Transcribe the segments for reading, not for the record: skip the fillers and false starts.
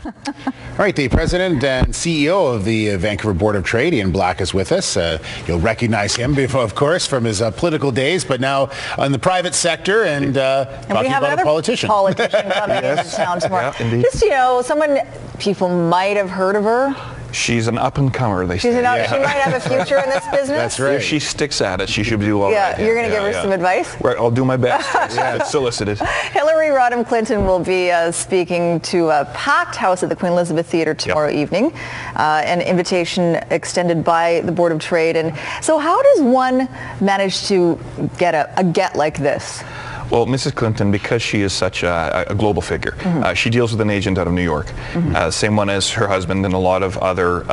All right, the president and CEO of the Vancouver Board of Trade, Iain Black, is with us. You'll recognize him, of course, from his political days, but now in the private sector and talking about a politician. Politician coming into town tomorrow. Yeah, indeed. Just, someone people might have heard of her. She's an up-and-comer, they say. She might have a future in this business. That's right. If she sticks at it, she should do all right. You're going to give her some advice? Right, I'll do my best. It's solicited. Hillary Rodham Clinton will be speaking to a packed house at the Queen Elizabeth Theatre tomorrow evening. An invitation extended by the Board of Trade. And so how does one manage to get a get like this? Well, Mrs. Clinton, because she is such a global figure, she deals with an agent out of New York, same one as her husband and a lot of other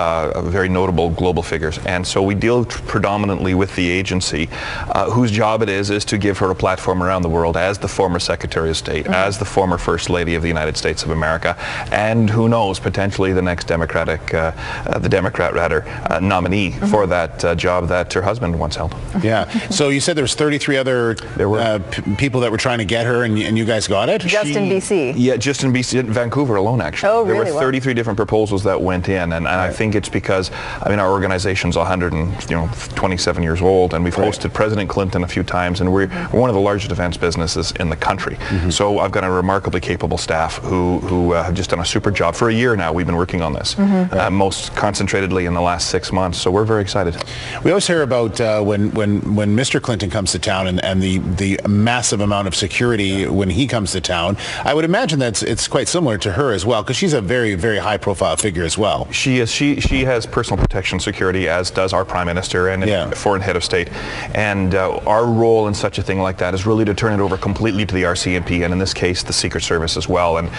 very notable global figures. And so we deal predominantly with the agency, whose job it is to give her a platform around the world as the former Secretary of State, as the former First Lady of the United States of America, and who knows, potentially the next Democrat nominee for that job that her husband once held. Yeah. So you said there was 33 other people that were trying to get her, and you guys got it? Just in BC? Yeah, just in BC, in Vancouver alone, actually. Oh, really? There were 33 different proposals that went in, and I think it's because, our organization's 127 years old, and we've hosted President Clinton a few times, and we're one of the largest defense businesses in the country. So I've got a remarkably capable staff who have just done a super job. For a year now, we've been working on this, most concentratedly in the last 6 months, so we're very excited. We always hear about when Mr. Clinton comes to town and the massive amount of security when he comes to town. I would imagine that it's quite similar to her as well, because she's a very, very high-profile figure as well. She is. She has personal protection security, as does our Prime Minister and foreign head of state. And our role in such a thing like that is really to turn it over completely to the RCMP, and in this case, the Secret Service as well. And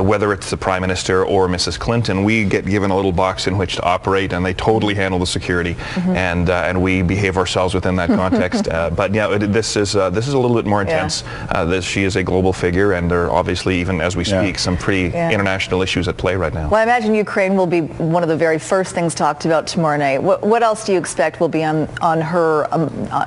whether it's the Prime Minister or Mrs. Clinton, we get given a little box in which to operate, and they totally handle the security, and we behave ourselves within that context. But yeah, this is a little bit more intense. She is a global figure, and there are obviously, even as we speak, some pretty international issues at play right now. Well, I imagine Ukraine will be one of the very first things talked about tomorrow night. What else do you expect will be on her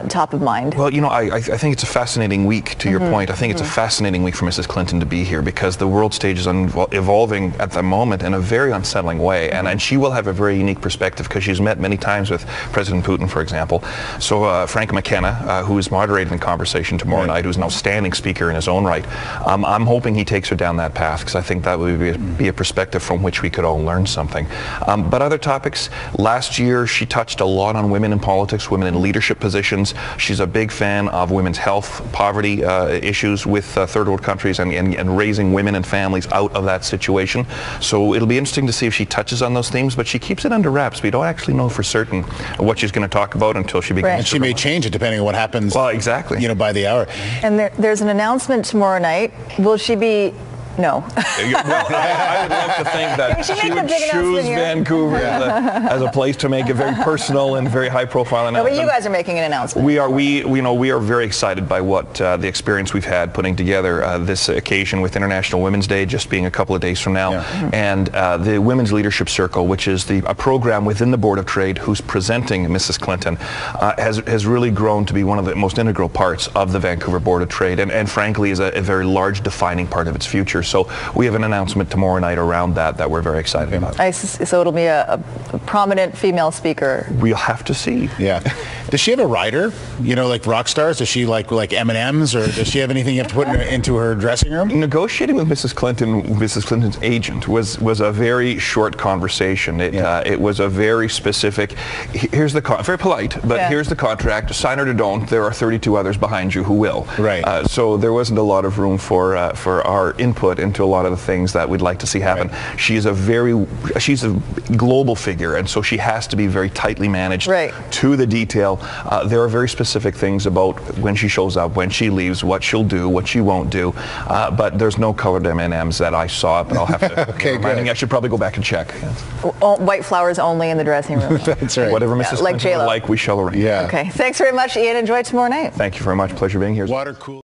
top of mind? Well, I think it's a fascinating week, to your point. I think it's a fascinating week for Mrs. Clinton to be here, because the world stage is evolving at the moment in a very unsettling way, and she will have a very unique perspective, because she's met many times with President Putin, for example. So Frank McKenna, who is moderating the conversation tomorrow night, who's now standing speaker in his own right, I'm hoping he takes her down that path, because I think that would be a perspective from which we could all learn something. But other topics, last year she touched a lot on women in politics, women in leadership positions. She's a big fan of women's health, poverty issues with third world countries, and raising women and families out of that situation. So it'll be interesting to see if she touches on those themes, but she keeps it under wraps. We don't actually know for certain what she's going to talk about until she begins. And she may change it depending on what happens. Well, exactly. By the hour. And there's an announcement tomorrow night. Will she be... No. Well, I would love to think that she would choose Vancouver as a place to make a very personal and very high-profile announcement. No, but you guys are making an announcement. We are very excited by what the experience we've had putting together this occasion with International Women's Day just being a couple of days from now, and the Women's Leadership Circle, which is a program within the Board of Trade who's presenting Mrs. Clinton, has really grown to be one of the most integral parts of the Vancouver Board of Trade, and frankly is a very large defining part of its future. So we have an announcement tomorrow night around that we're very excited about. So it'll be a prominent female speaker. We'll have to see. Yeah. Does she have a rider? Like rock stars? Does she like M&Ms, or does she have anything you have to put into her dressing room? Negotiating with Mrs. Clinton's agent was a very short conversation. It was a very specific. Here's the very polite, but here's the contract. Sign it or don't. There are 32 others behind you who will. Right. So there wasn't a lot of room for our input into a lot of the things that we'd like to see happen. Right. She's a global figure, and so she has to be very tightly managed to the detail. There are very specific things about when she shows up, when she leaves, what she'll do, what she won't do. But there's no colored M&Ms that I saw, but I'll have to. I think I should probably go back and check. White flowers only in the dressing room. That's right. Whatever Mrs. Clinton would like, we shall arrange. Okay. Thanks very much, Iain. Enjoy tomorrow night. Thank you very much. Pleasure being here. Water cool.